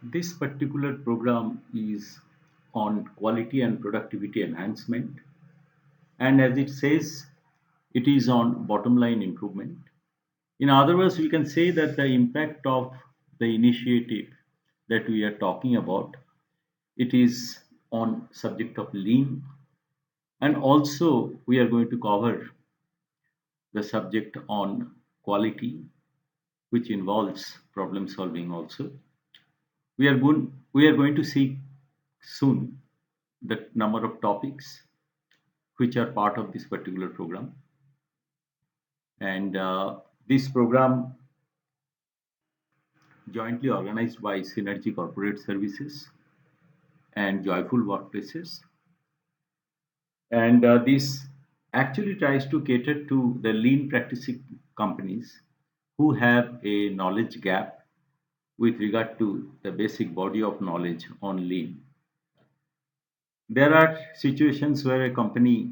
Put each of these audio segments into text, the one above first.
This particular program is on quality and productivity enhancement, and as it says, it is on bottom line improvement. In other words, we can say that the impact of the initiative that we are talking about, it is on subject of lean, and also we are going to cover the subject on quality, which involves problem solving also. We are going to see soon the number of topics which are part of this particular program. And this program jointly organized by Synergy Corporate Services and Joyful Workplaces. And this actually tries to cater to the lean practicing companies who have a knowledge gap with regard to the basic body of knowledge on lean. There are situations where a company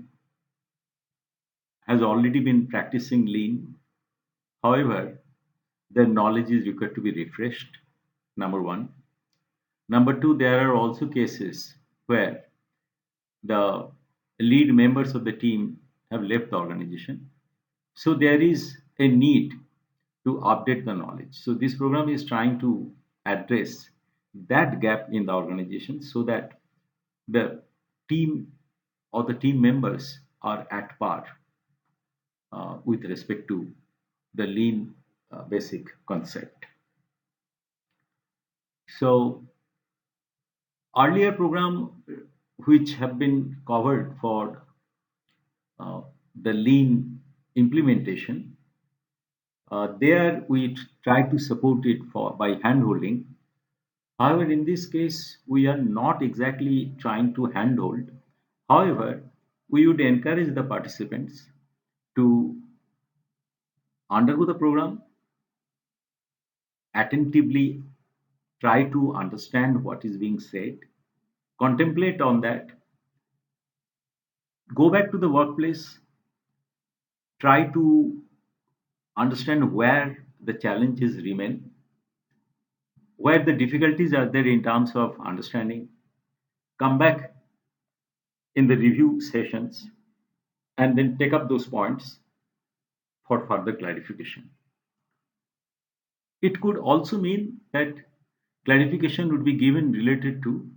has already been practicing lean. However, their knowledge is required to be refreshed, number one. Number two, there are also cases where the lead members of the team have left the organization. So there is a need to update the knowledge. So this program is trying to address that gap in the organization so that the team or the team members are at par with respect to the lean basic concept. So earlier program which have been covered for uh, the lean implementation, there we try to support it for by handholding. However, in this case, we are not exactly trying to handhold. However, we would encourage the participants to undergo the program, attentively try to understand what is being said, contemplate on that, go back to the workplace, try to understand where the challenges remain, where the difficulties are there in terms of understanding, come back in the review sessions, and then take up those points for further clarification. It could also mean that clarification would be given related to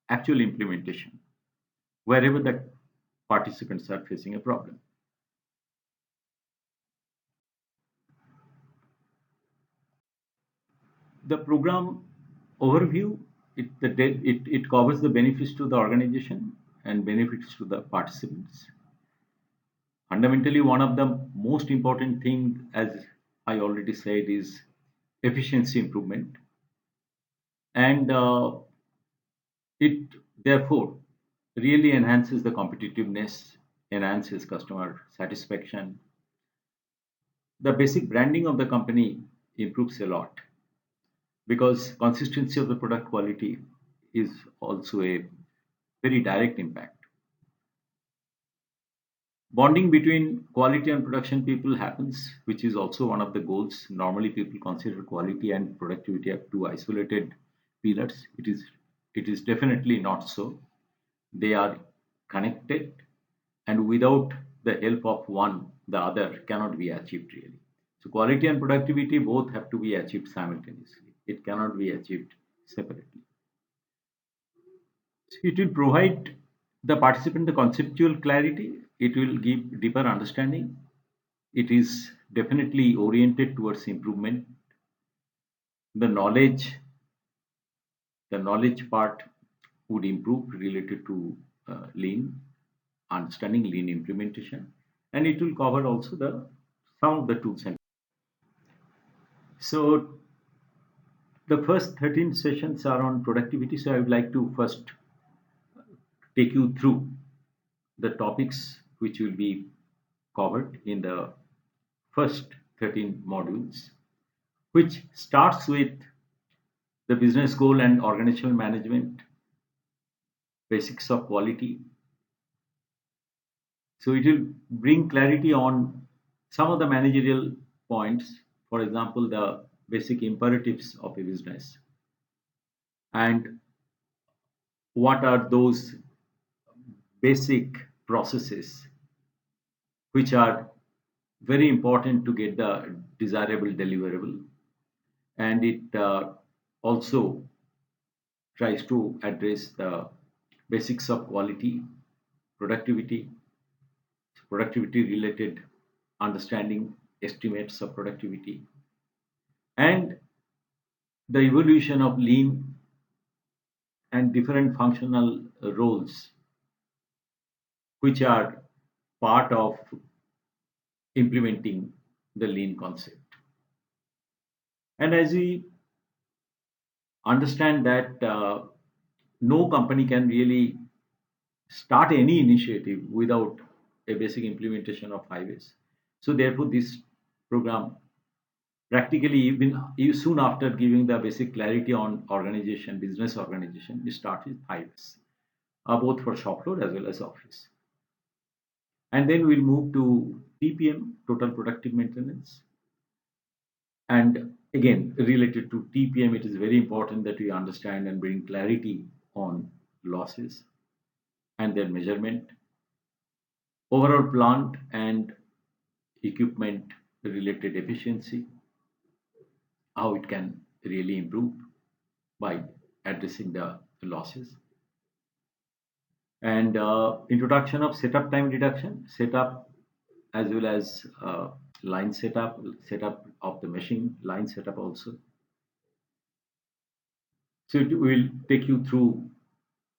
actual implementation, wherever the participants are facing a problem. The program overview, it covers the benefits to the organization and benefits to the participants. Fundamentally, one of the most important thing, as I already said, is efficiency improvement, and it therefore really enhances the competitiveness, enhances customer satisfaction. The basic branding of the company improves a lot because consistency of the product quality is also a very direct impact. Bonding between quality and production people happens, which is also one of the goals. Normally, people consider quality and productivity as two isolated pillars. It is definitely not so. They are connected, and without the help of one, the other cannot be achieved really. So, quality and productivity both have to be achieved simultaneously. It cannot be achieved separately. So it will provide the participant the conceptual clarity. It will give deeper understanding. It is definitely oriented towards improvement. The knowledge, the knowledge part would improve related to lean, understanding lean implementation, and it will cover also the some of the tools. And so the first 13 sessions are on productivity. So I would like to first take you through the topics which will be covered in the first 13 modules, which starts with the business goal and organizational management, basics of quality. So it will bring clarity on some of the managerial points, for example, the basic imperatives of a business. and what are those basic processes which are very important to get the desirable deliverable, and it also tries to address the basics of quality, productivity, productivity related understanding, estimates of productivity, and the evolution of lean and different functional roles which are part of implementing the lean concept. And as we understand that no company can really start any initiative without a basic implementation of 5S. So therefore, this program practically even soon after giving the basic clarity on organization, business organization, we start with 5S, both for shop floor as well as office. And then we'll move to TPM, total productive maintenance. And again, related to TPM, it is very important that we understand and bring clarity on losses and their measurement, overall plant and equipment related efficiency, how it can really improve by addressing the losses, and introduction of setup time reduction, setup as well as line setup, setup of the machine, line setup also. So it will take you through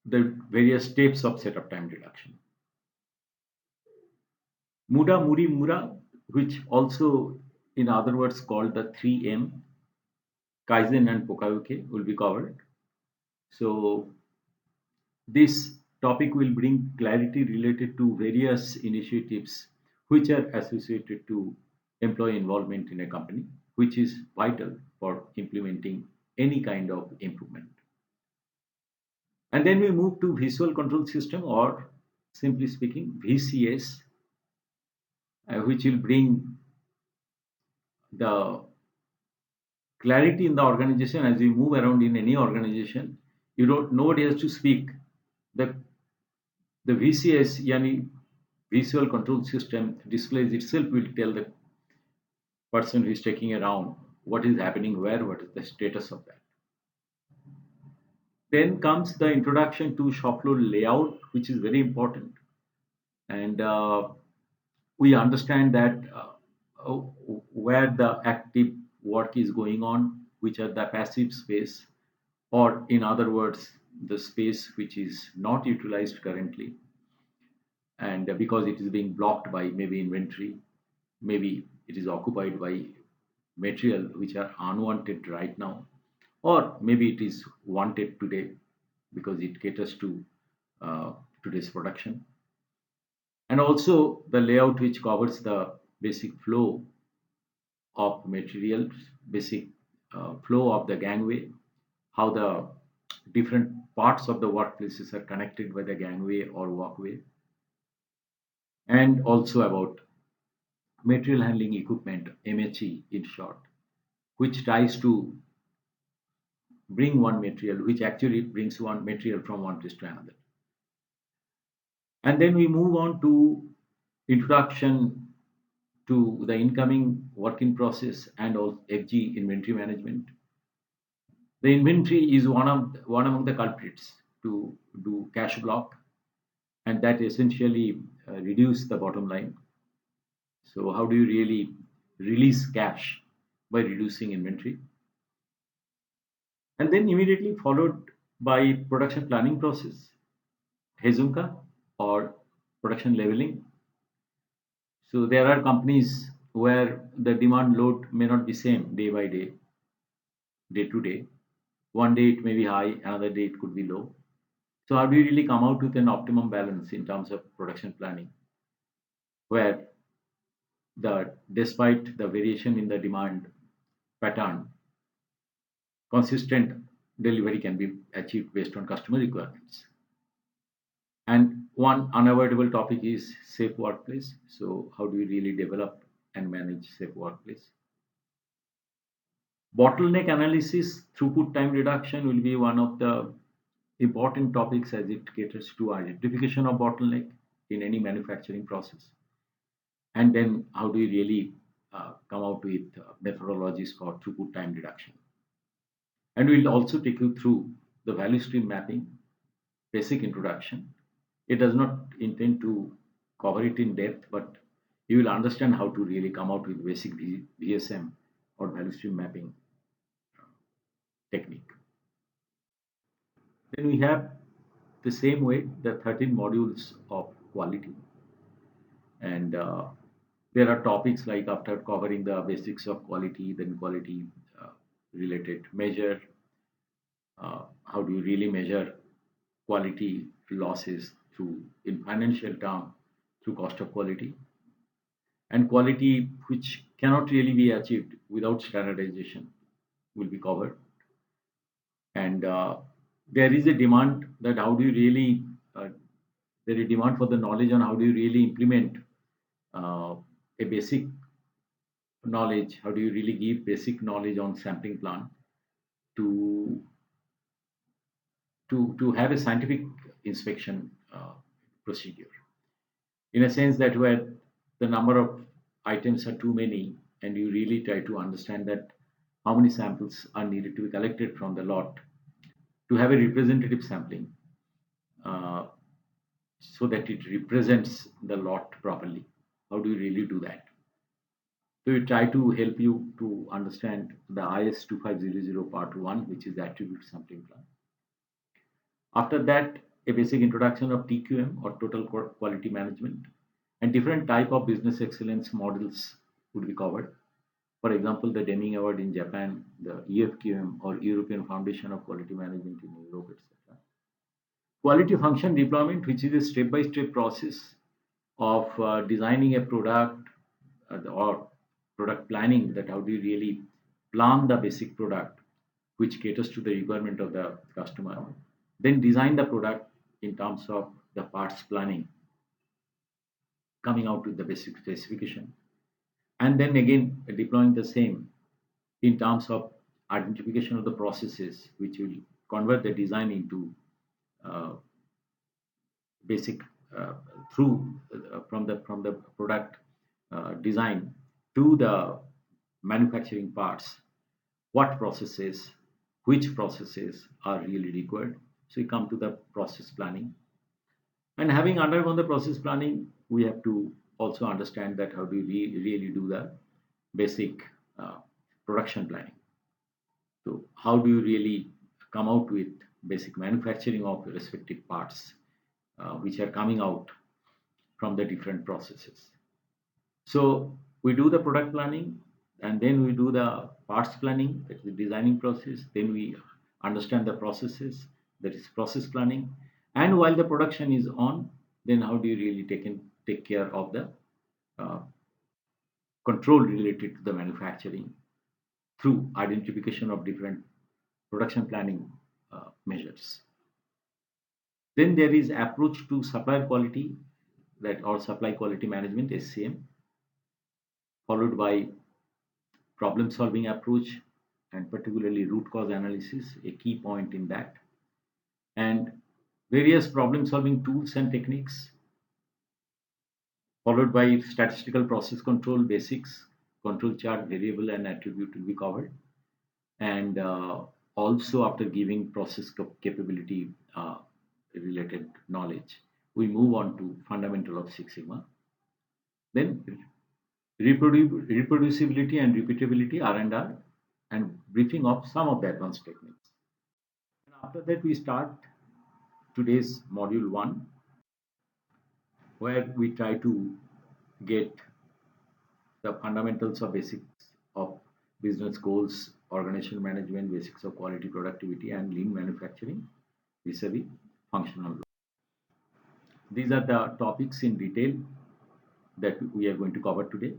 the various steps of setup time reduction. Muda Muri Mura, which also in other words called the 3M, Kaizen and Pokayoke will be covered. So this topic will bring clarity related to various initiatives which are associated to employee involvement in a company, which is vital for implementing any kind of improvement. And then we move to visual control system, or simply speaking, VCS, which will bring the clarity in the organization as we move around in any organization. You don't nobody has to speak. The VCS, yani visual control system displays itself will tell the person who is taking around what is happening where, what is the status of that. Then comes the introduction to shop floor layout, which is very important. And we understand that uh, where the active work is going on, which are the passive space, or in other words, the space which is not utilized currently, and because it is being blocked by maybe inventory, maybe it is occupied by material which are unwanted right now, or maybe it is wanted today because it caters to uh, today's production. And also the layout which covers the basic flow of materials, basic flow of the gangway, how the different parts of the workplaces are connected by the gangway or walkway, and also about material handling equipment, MHE in short, which tries to bring one material, which actually brings one material from one place to another. And then we move on to introduction to the incoming work in process and also FG, inventory management. The inventory is one among the culprits to do cash block, and that essentially reduce the bottom line. So how do you really release cash by reducing inventory? And then immediately followed by production planning process, Hezunka, or production leveling. So there are companies where the demand load may not be same day by day, day to day. One day it may be high, another day it could be low. So how do you really come out with an optimum balance in terms of production planning, where the despite the variation in the demand pattern, consistent delivery can be achieved based on customer requirements. And one unavoidable topic is safe workplace. So how do we really develop and manage safe workplace? Bottleneck analysis, throughput time reduction will be one of the important topics as it caters to identification of bottleneck in any manufacturing process. And then how do you really come out with methodologies for throughput time reduction. And we'll also take you through the value stream mapping, basic introduction. It does not intend to cover it in depth, but you will understand how to really come out with basic VSM or value stream mapping technique. Then we have the same way the 13 modules of quality. And there are topics like after covering the basics of quality, then quality related measure, how do you really measure quality losses through in financial term through cost of quality, and quality which cannot really be achieved without standardization will be covered. And there is a demand that how do you really there is demand for the knowledge on how do you really implement uh, a basic knowledge, how do you really give basic knowledge on sampling plan to to have a scientific inspection procedure, in a sense that where the number of items are too many and you really try to understand that how many samples are needed to be collected from the lot to have a representative sampling, uh, so that it represents the lot properly. How do you really do that? So we try to help you to understand the IS 2500 part 1, which is the attribute sampling plan. After that, a basic introduction of TQM or total quality management, and different type of business excellence models would be covered. For example, the Deming Award in Japan, the EFQM or European Foundation of Quality Management in Europe, etc. Quality function deployment, which is a step-by-step process of designing a product or product planning, that how do you really plan the basic product which caters to the requirement of the customer, then design the product in terms of the parts planning, coming out with the basic specification, and then again deploying the same in terms of identification of the processes which will convert the design into uh, basic uh, through from the product design to the manufacturing parts, what processes, which processes are really required. So we come to the process planning, and having undergone the process planning, we have to also understand that how do we really do the basic uh, production planning. So how do you really come out with basic manufacturing of the respective parts which are coming out from the different processes. So we do the product planning, and then we do the parts planning, that is the designing process. Then we understand the processes, that is process planning. And while the production is on, then how do you really take care of the uh, control related to the manufacturing through identification of different production planning measures. Then there is approach to supplier quality, that or supply quality management SCM, followed by problem solving approach, and particularly root cause analysis, a key point in that, and various problem solving tools and techniques, followed by statistical process control basics, control chart, variable and attribute will be covered, and also after giving process capability related knowledge, we move on to fundamental of Six Sigma. Then reproducibility and repeatability R&R, and briefing of some of the advanced techniques. And after that, we start today's module 1, where we try to get the fundamentals of basics of business goals, organizational management, basics of quality, productivity, and lean manufacturing vis-a-vis functional law. These are the topics in detail that we are going to cover today.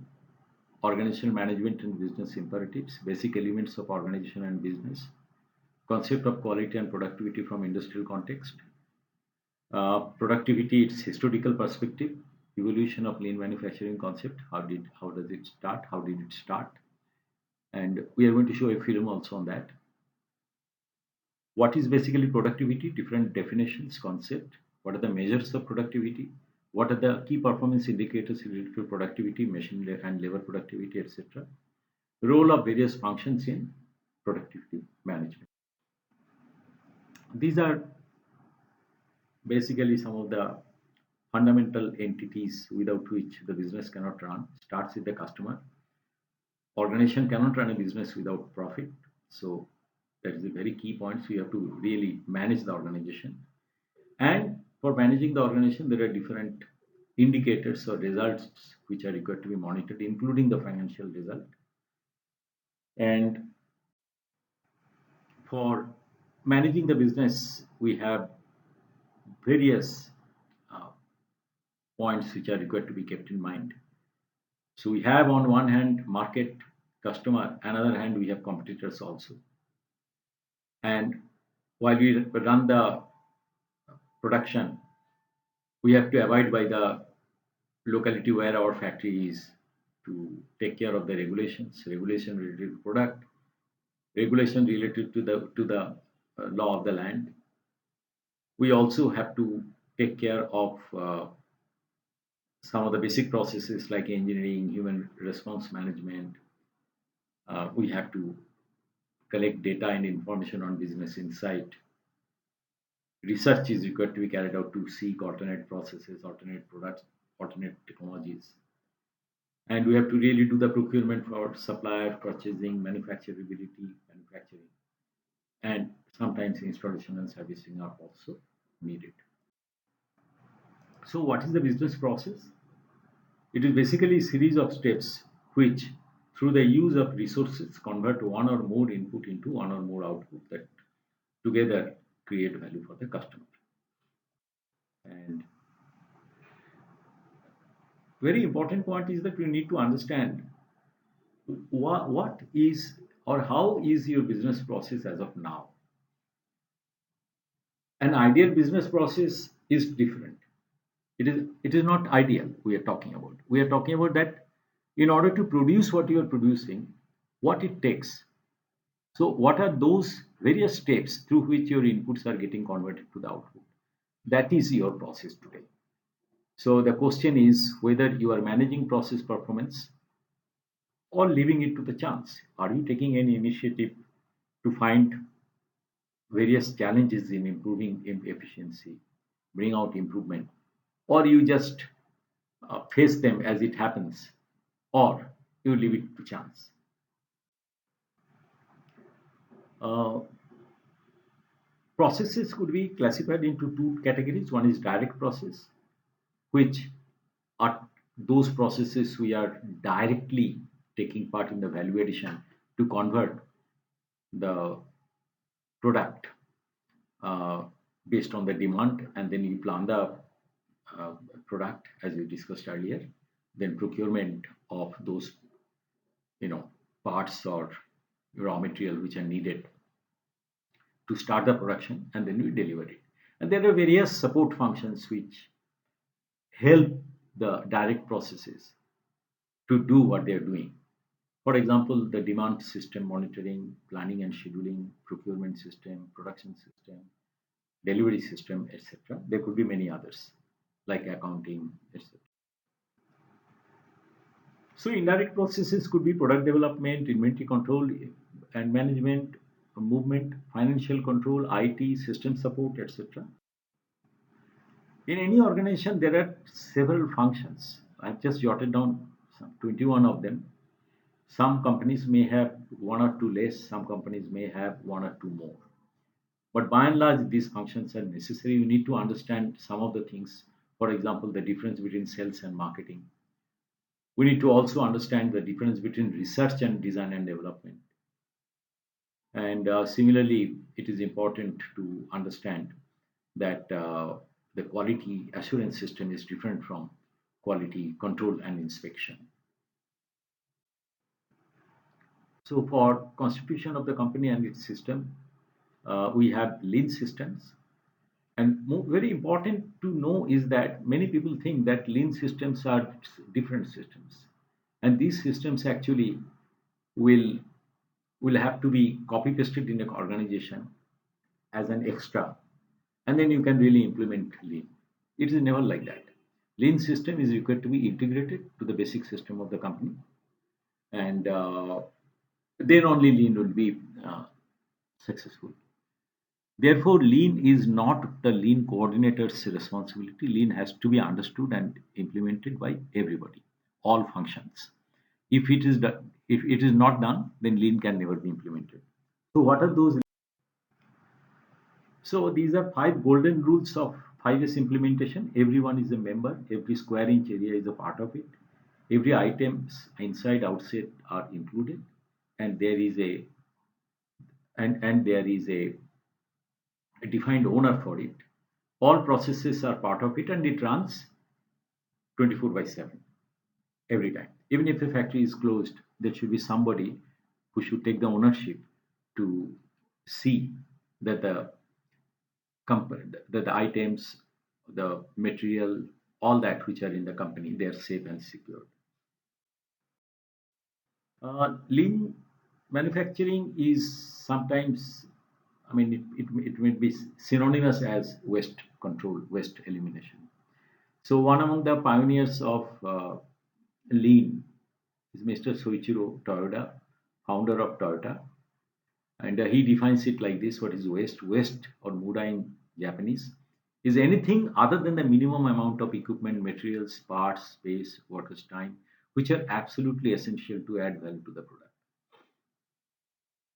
Organizational management and business imperatives, basic elements of organization and business, concept of quality and productivity from industrial context, productivity, its historical perspective, evolution of lean manufacturing concept, how does it start, how did it start, and we are going to show a film also on that. What is basically productivity? Different definitions, concept. What are the measures of productivity? What are the key performance indicators related to productivity, and labor productivity, etc. Role of various functions in productivity management. These are basically some of the fundamental entities without which the business cannot run. Starts with the customer. Organization cannot run a business without profit. So that is a very key point. So you have to really manage the organization. And for managing the organization, there are different indicators or results which are required to be monitored, including the financial result. And for managing the business, we have various uh, points which are required to be kept in mind. So we have on one hand market, customer, another hand we have competitors also. And while we run the production, we have to abide by the locality where our factory is to take care of the regulations, regulation related to product, regulation related to the law of the land. We also have to take care of some of the basic processes like engineering, human response management. We have to collect data and information on business insight. Research is required to be carried out to seek alternate processes, alternate products, alternate technologies. And we have to really do the procurement for supplier, purchasing, manufacturability, manufacturing. And sometimes installation and servicing are also needed. So what is the business process? It is basically a series of steps which, through the use of resources, convert one or more input into one or more output that together create value for the customer. And very important point is that we need to understand what is or how is your business process as of now. An ideal business process is different. It is not ideal we are talking about. We are talking about that in order to produce what you are producing, what it takes. So what are those various steps through which your inputs are getting converted to the output? That is your process today. So the question is whether you are managing process performance or leaving it to the chance. Are you taking any initiative to find various challenges in improving efficiency, bring out improvement, or you just face them as it happens, or you leave it to chance. Uh, Processes could be classified into two categories. One is direct process, which are those processes we are directly taking part in the value addition to convert the product uh, based on the demand, and then you plan the uh, product as we discussed earlier, then procurement of those you know parts or raw material which are needed to start the production, and then we deliver it. And there are various support functions which help the direct processes to do what they are doing. For example, the demand system monitoring, planning and scheduling, procurement system, production system, delivery system, etc. There could be many others like accounting, etc. So indirect processes could be product development, inventory control and management, movement, financial control, IT, system support, etc. In any organization, there are several functions. I've just jotted down some 21 of them. Some companies may have one or two less, some companies may have one or two more. But by and large, these functions are necessary. You need to understand some of the things. For example, the difference between sales and marketing. We need to also understand the difference between research and design and development. And similarly, it is important to understand that the quality assurance system is different from quality control and inspection. So for constitution of the company and its system, we have lean systems. And very important to know is that many people think that lean systems are different systems. And these systems actually will will have to be copy pasted in an organization as an extra, and then you can really implement lean. It is never like that. Lean system is required to be integrated to the basic system of the company, and then only lean will be successful. Therefore, lean is not the lean coordinator's responsibility. Lean has to be understood and implemented by everybody, all functions. If it is done, if it is not done, then lean can never be implemented. So, what are those? So, these are five golden rules of 5S implementation. Everyone is a member. Every square inch area is a part of it. Every items inside outside are included, and there is a defined owner for it. All processes are part of it, and it runs 24 by 7 every time. Even if the factory is closed, there should be somebody who should take the ownership to see that the items, the material, all that which are in the company, they are safe and secure. Lean manufacturing is sometimes, I mean, it may be synonymous as waste control, waste elimination. So one among the pioneers of lean is Mr. Soichiro Toyoda, founder of Toyota, and he defines it like this: what is waste? Waste, or muda in Japanese, is anything other than the minimum amount of equipment, materials, parts, space, workers' time, which are absolutely essential to add value to the product.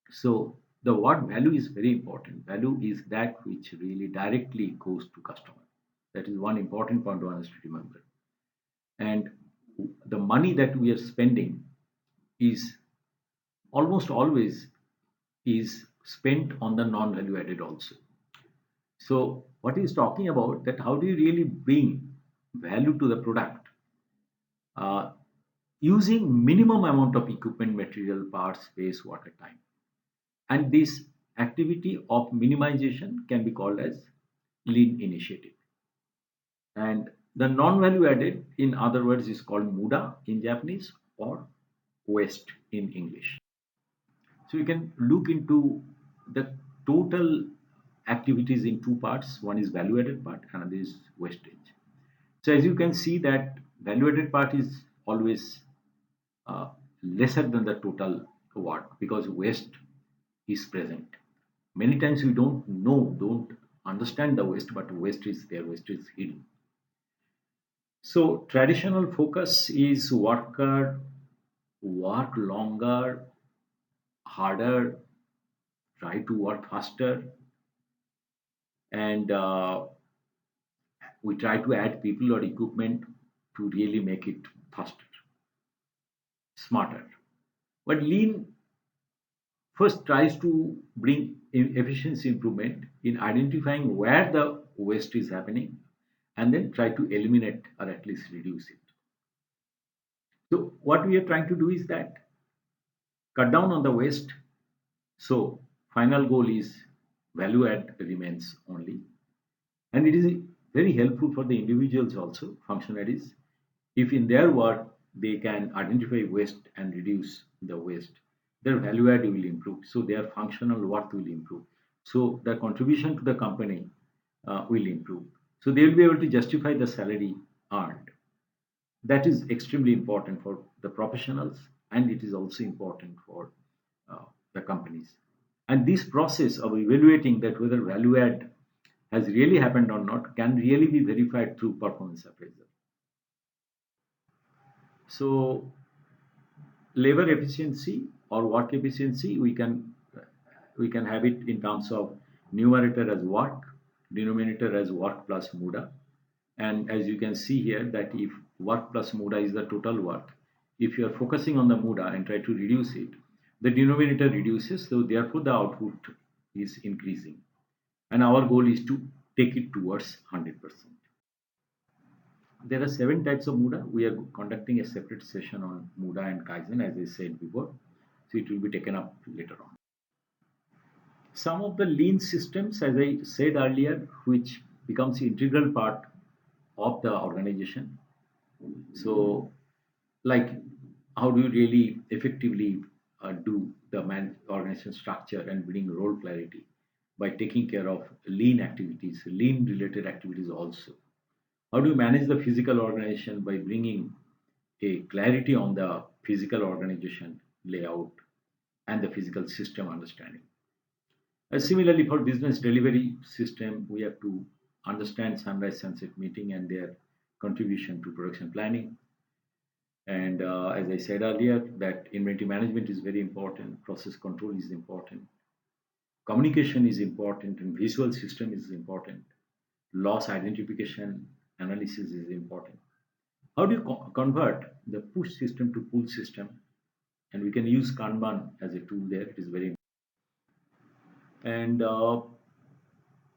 So the word value is very important. Value is that which really directly goes to customer. That is one important point one has to remember. And the money that we are spending is almost always is spent on the non-value added also. So what he's talking about, that how do you really bring value to the product uh, using minimum amount of equipment, material, parts, space, water, time. And this activity of minimization can be called as lean initiative. And the non-value added, in other words, is called muda in Japanese, or waste in English. So you can look into the total activities in two parts. One is value added part, another is wastage. So as you can see that value added part is always uh, lesser than the total work, because waste is present. Many times we don't understand the waste, but waste is there, waste is hidden. So traditional focus is work longer, harder, try to work faster, and we try to add people or equipment to really make it faster, smarter. But lean first tries to bring efficiency improvement in identifying where the waste is happening, and then try to eliminate or at least reduce it. So what we are trying to do is that cut down on the waste. So final goal is value add remains only, and it is very helpful for the individuals also, functionaries, if in their work they can identify waste and reduce the waste, their value add will improve, so their functional worth will improve, so the contribution to the company will improve, so they will be able to justify the salary earned. That is extremely important for the professionals, and it is also important for the companies. And this process of evaluating that whether value add has really happened or not can really be verified through performance appraisal. So labor efficiency or work efficiency, we can have it in terms of numerator as work, denominator as work plus muda. And as you can see here, that if work plus muda is the total work, if you are focusing on the muda and try to reduce it, the denominator reduces, so therefore the output is increasing. And our goal is to take it towards 100%. There are 7 types of muda. We are conducting a separate session on muda and kaizen, as I said before, so it will be taken up later on. Some of the lean systems, as I said earlier, which becomes integral part of the organization. So, like, how do you really effectively do the organization structure and bring role clarity by taking care of lean activities, lean related activities also. How do you manage the physical organization by bringing a clarity on the physical organization layout and the physical system understanding? Similarly, for business delivery system, we have to understand sunrise sunset meeting and their contribution to production planning. And as I said earlier, that inventory management is very important, process control is important, communication is important, and visual system is important. Loss identification analysis is important. How do you convert the push system to pull system? And we can use Kanban as a tool there. It is very and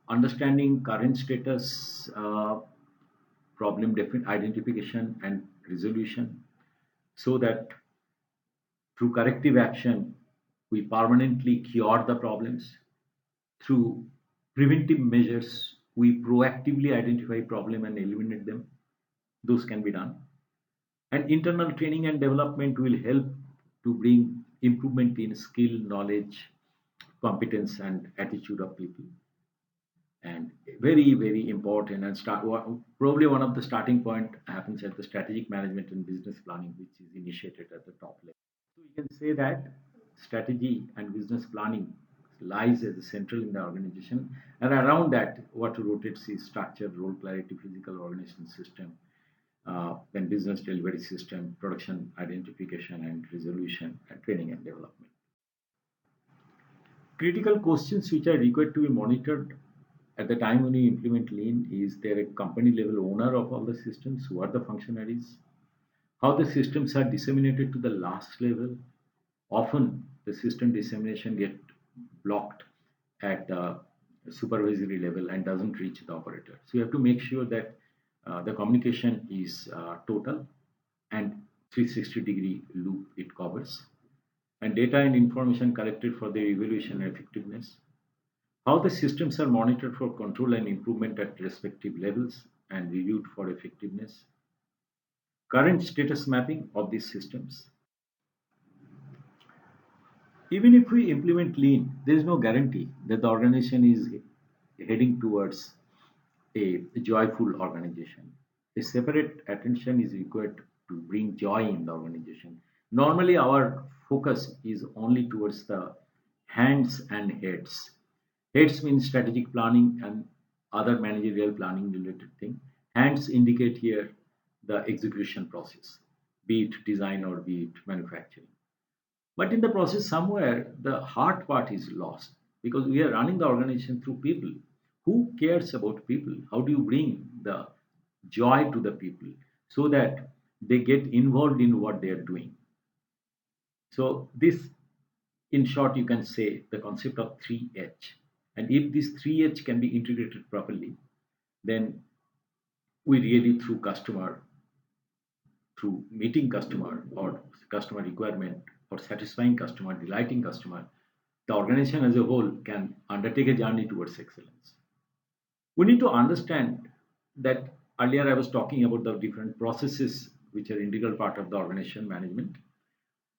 understanding current status, problem identification and resolution, so that through corrective action we permanently cure the problems. Through preventive measures, we proactively identify problem and eliminate them. Those can be done. And internal training and development will help to bring improvement in skill, knowledge, competence, and attitude of people. And very, very important and probably one of the starting point happens at the strategic management and business planning, which is initiated at the top level. So you can say that strategy and business planning lies as a central in the organization, and around that, what rotates is structure, role clarity, physical organization system, then business delivery system, production identification and resolution, and training and development. Critical questions which are required to be monitored at the time when you implement lean: is there a company level owner of all the systems? Who are the functionaries? How the systems are disseminated to the last level? Often the system dissemination get blocked at the supervisory level and doesn't reach the operator. So you have to make sure that the communication is total and 360-degree loop it covers, and data and information collected for their evaluation and effectiveness. How the systems are monitored for control and improvement at respective levels and reviewed for effectiveness. Current status mapping of these systems. Even if we implement lean, there is no guarantee that the organization is heading towards a joyful organization. A separate attention is required to bring joy in the organization. Normally, our focus is only towards the hands and heads. Heads means strategic planning and other managerial planning related thing. Hands indicate here the execution process, be it design or be it manufacturing. But in the process, somewhere the heart part is lost because we are running the organization through people. Who cares about people? How do you bring the joy to the people so that they get involved in what they are doing? So, this, in short, you can say the concept of 3H. And if this 3H can be integrated properly, then we really, through customer, through meeting customer or customer requirement or satisfying customer, delighting customer, the organization as a whole can undertake a journey towards excellence. We need to understand that earlier I was talking about the different processes which are integral part of the organization management.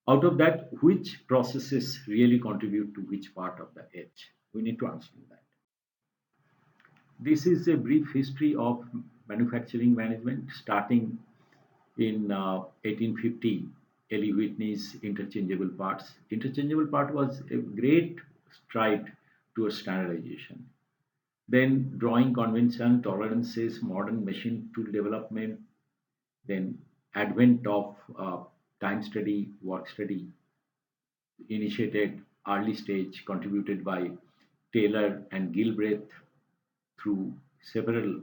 Out of that, which processes really contribute to which part of the H? We need to understand that. This is a brief history of manufacturing management starting in 1850. Eli Whitney's interchangeable parts. Interchangeable part was a great stride towards standardization. Then drawing convention, tolerances, modern machine tool development, then advent of time study, work study, initiated early stage, contributed by Taylor and Gilbreth through several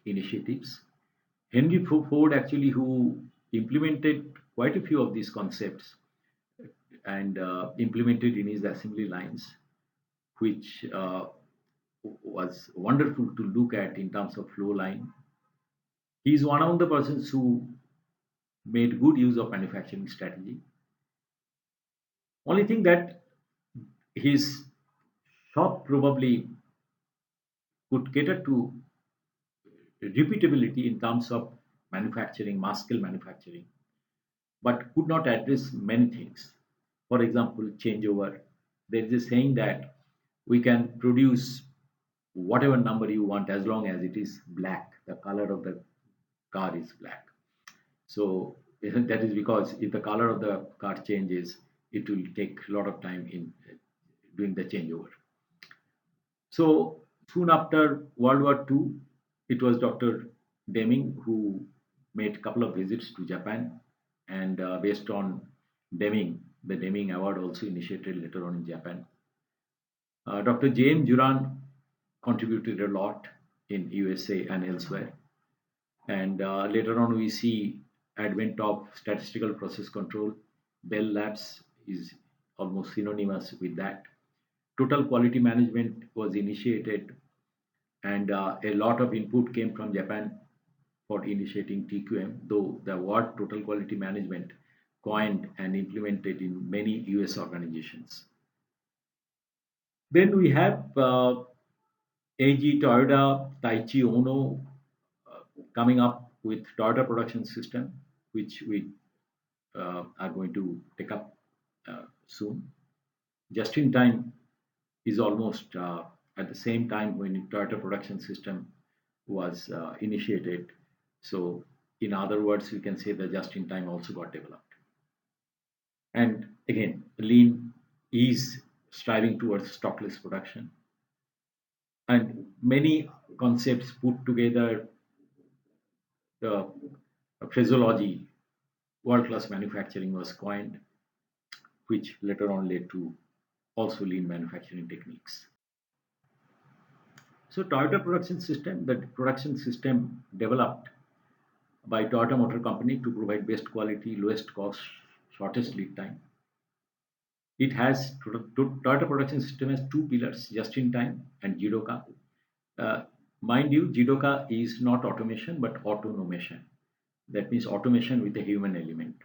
initiatives. Henry Ford actually, who implemented quite a few of these concepts and implemented in his assembly lines, which was wonderful to look at in terms of flow line. He is one of the persons who made good use of manufacturing strategy. Only thing that his shop probably could cater to repeatability in terms of manufacturing, mass scale manufacturing, but could not address many things. For example, changeover. There is a saying that we can produce whatever number you want as long as it is black. The color of the car is black. So that is because if the color of the car changes, it will take a lot of time in doing the changeover. So soon after World War II, it was Dr. Deming who made a couple of visits to Japan, and based on Deming, the Deming Award also initiated later on in Japan. Dr. James Duran contributed a lot in USA and elsewhere, and later on we see advent of statistical process control. Bell Labs is almost synonymous with that. Total quality management was initiated, and a lot of input came from Japan for initiating TQM, though the word total quality management coined and implemented in many US organizations. Then we have AG Toyota Taichi Ono coming up with Toyota production system, which we are going to take up soon. Just in time is almost at the same time when Toyota production system was initiated. So, in other words, we can say the just in time also got developed. And again, lean is striving towards stockless production. And many concepts put together, the phraseology, world class manufacturing was coined, which later on led to also lean manufacturing techniques. So Toyota production system, the production system developed by Toyota Motor Company to provide best quality, lowest cost, shortest lead time. It has Toyota production system has two pillars: just in time and Jidoka. Uh, Mind you, Jidoka is not automation but automation. That means automation with a human element.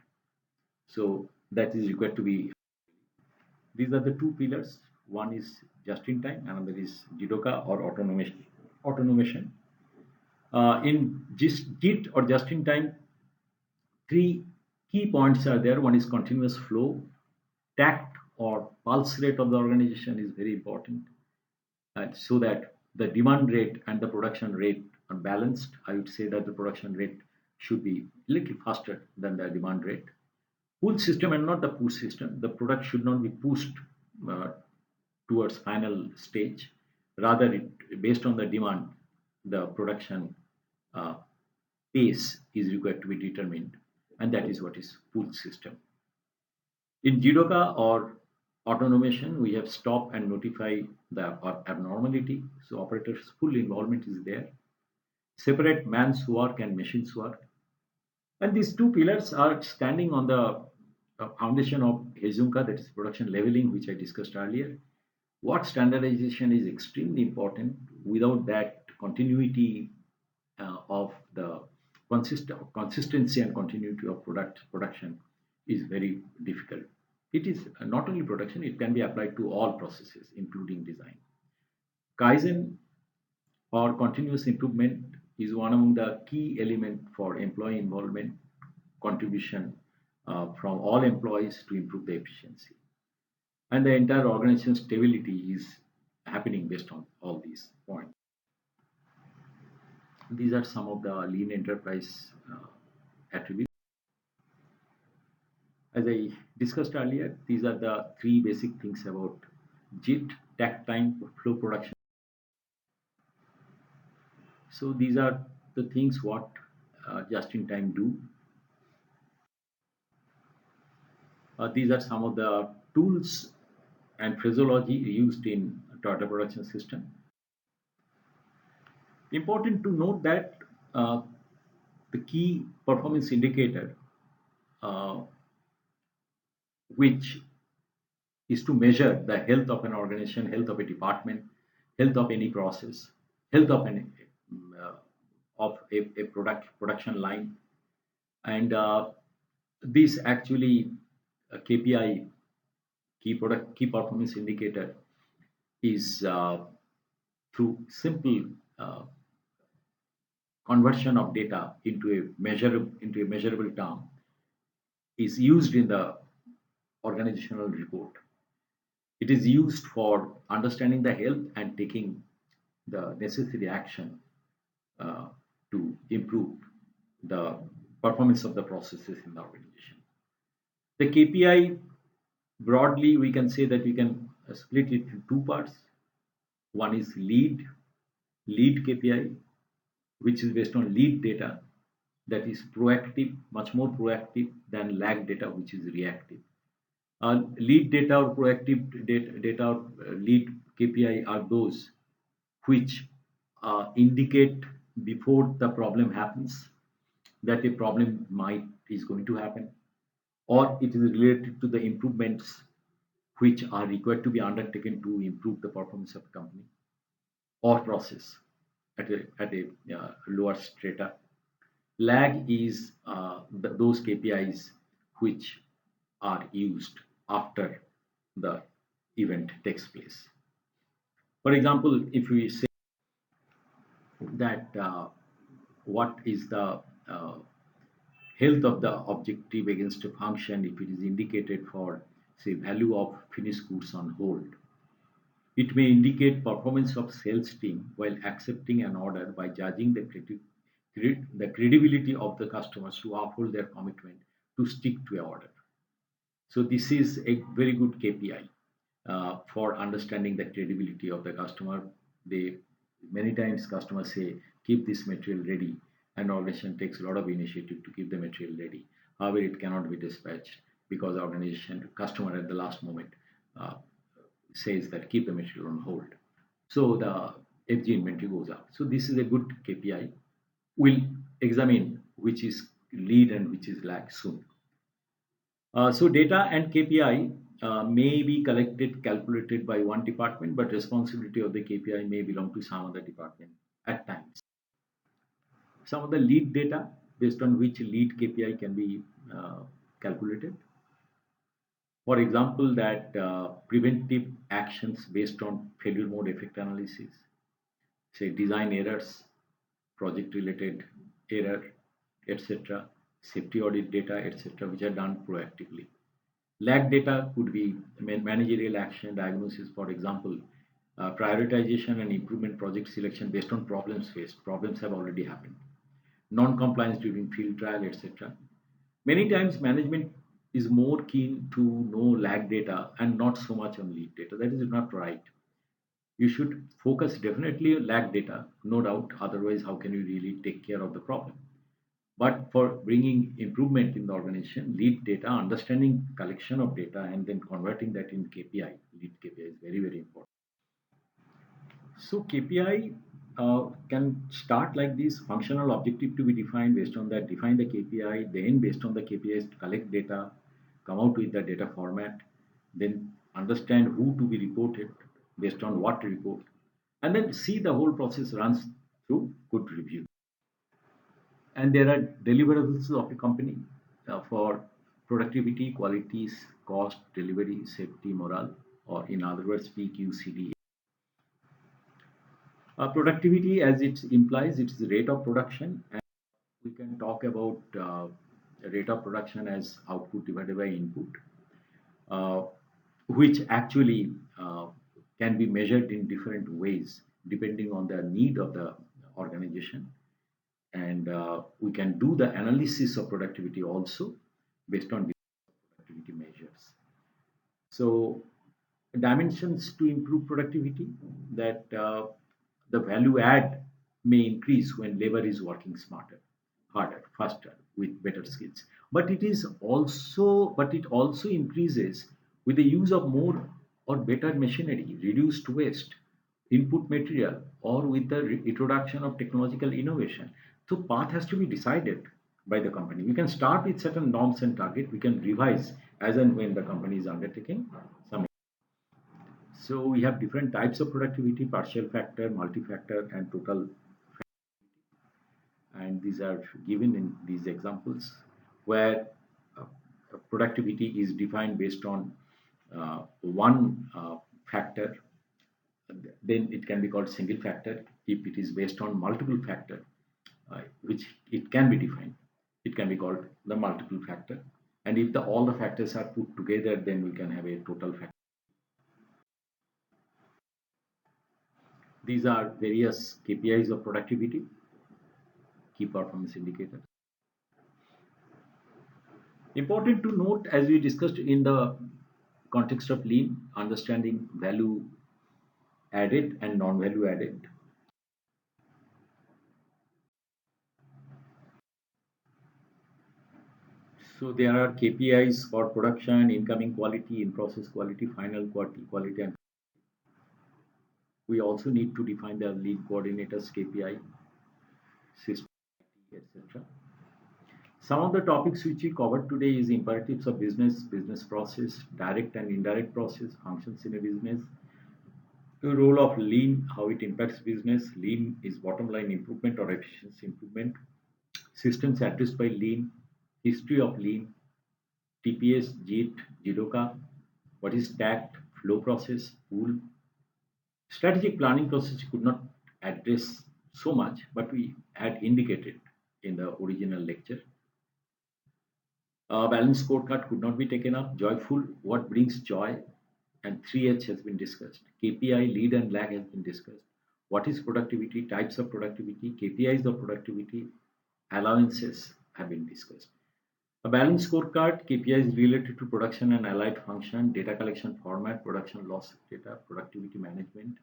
So that is required to be. These are the two pillars. One is just in time, another is Jidoka or automation. Automation. In JIT or just in time, three key points are there. One is continuous flow, tact or pulse rate of the organization is very important, so that the demand rate and the production rate are balanced. I would say that the production rate should be a little faster than the demand rate. Pull system and not the push system. The product should not be pushed uh, towards final stage. Rather, based on the demand, the production uh, pace is required to be determined, and that is what is pull system. In Jidoka or automation, we have stop and notify the abnormality. So operators' full involvement is there. Separate man's work and machine's work. And these two pillars are standing on the foundation of Hezunka, that is production leveling, which I discussed earlier. What standardization is extremely important. Without that, continuity of the consistency and continuity of production is very difficult. It is not only production, it can be applied to all processes, including design. Kaizen or continuous improvement is one among the key elements for employee involvement, contribution from all employees to improve the efficiency. And the entire organization stability is happening based on all these points. These are some of the lean enterprise attributes. As I discussed earlier, these are the three basic things about JIT, takt time, flow production. So these are the things what just in time do. These are some of the tools and phraseology used in Toyota production system. Important to note that uh, the key performance indicator, uh, which is to measure the health of an organization, health of a department, health of any process, health of uh, a production line, and this actually KPI, key performance indicator, is through simple conversion of data into a measurable term, is used in the organizational report. It is used for understanding the health and taking the necessary action uh, to improve the performance of the processes in the organization. The KPI, broadly, we can say that we can split it into two parts. One is lead KPI, which is based on lead data, that is proactive, much more proactive than lag data, which is reactive. Lead data or proactive data or lead KPI are those which indicate before the problem happens that a problem might is going to happen, or it is related to the improvements which are required to be undertaken to improve the performance of the company or process at a lower strata. Lag is those KPIs which are used after the event takes place. For example, if we say that what is the uh, health of the objective against a function, if it is indicated for, say, value of finished goods on hold, it may indicate performance of sales team while accepting an order by judging the credibility of the customers who uphold their commitment to stick to a order. So this is a very good KPI for understanding the credibility of the customer. They many times customers say keep this material ready, and organization takes a lot of initiative to keep the material ready. However, it cannot be dispatched because the organization customer at the last moment uh, says that keep the material on hold. So the FG inventory goes up. So this is a good KPI. We'll examine which is lead and which is lag soon. So data and KPI may be collected, calculated by one department, but responsibility of the KPI may belong to some other department at times. Some of the lead data based on which lead KPI can be calculated. For example, that preventive actions based on failure mode effect analysis, say design errors, project related error, etc., safety audit data, etc., which are done proactively. Lag data could be managerial action diagnosis, for example, prioritization and improvement project selection based on problems faced. Problems have already happened. Non-compliance during field trial, etc. Many times management is more keen to know lag data and not so much on lead data. That is not right. You should focus definitely on lag data, no doubt. Otherwise, how can you really take care of the problem? But for bringing improvement in the organization, lead data, understanding collection of data, and then converting that in KPI, lead KPI is very, very important. So KPI can start like this: functional objective to be defined. Based on that, define the KPI. Then, based on the KPIs, collect data, come out with the data format. Then understand who to be reported, based on what to report, and then see the whole process runs through good review. And there are deliverables of a company for productivity, qualities, cost, delivery, safety, morale, or in other words, PQCD. Productivity, as it implies, it's the rate of production, and we can talk about rate of production as output divided by input, uh, which actually can be measured in different ways depending on the need of the organization. And we can do the analysis of productivity also based on productivity measures. So dimensions to improve productivity, that the value add may increase when labor is working smarter, harder, faster, with better skills. But it also increases with the use of more or better machinery, reduced waste, input material, or with the introduction of technological innovation. So path has to be decided by the company. We can start with certain norms and target. We can revise as and when the company is undertaking some. So we have different types of productivity: partial factor, multi-factor, and total. And these are given in these examples where uh, productivity is defined based on one factor. Then it can be called single factor. If it is based on multiple factor, which it can be defined, it can be called the multiple factor. And if all the factors are put together, then we can have a total factor. These are various KPIs of productivity, key performance indicators. Important to note, as we discussed in the context of lean, understanding value added and non-value added. So there are KPIs for production, incoming quality, in-process quality, final quality, and we also need to define the lead coordinators KPI, system, etc. Some of the topics which we covered today is imperatives of business, business process, direct and indirect process, functions in a business, the role of lean, how it impacts business. Lean is bottom line improvement or efficiency improvement. Systems addressed by lean, history of lean, TPS, JIT, JIDOKA, what is TACT, flow process, pool. Strategic planning process could not address so much, but we had indicated in the original lecture. Balance scorecard could not be taken up. Joyful, what brings joy? And 3H has been discussed. KPI, lead and lag has been discussed. What is productivity? Types of productivity, KPIs of productivity, allowances have been discussed. A balanced scorecard, KPIs related to production and allied function, data collection format, production loss data, productivity management,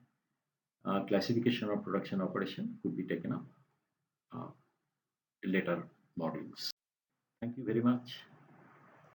classification of production operation could be taken up uh, in later modules. Thank you very much.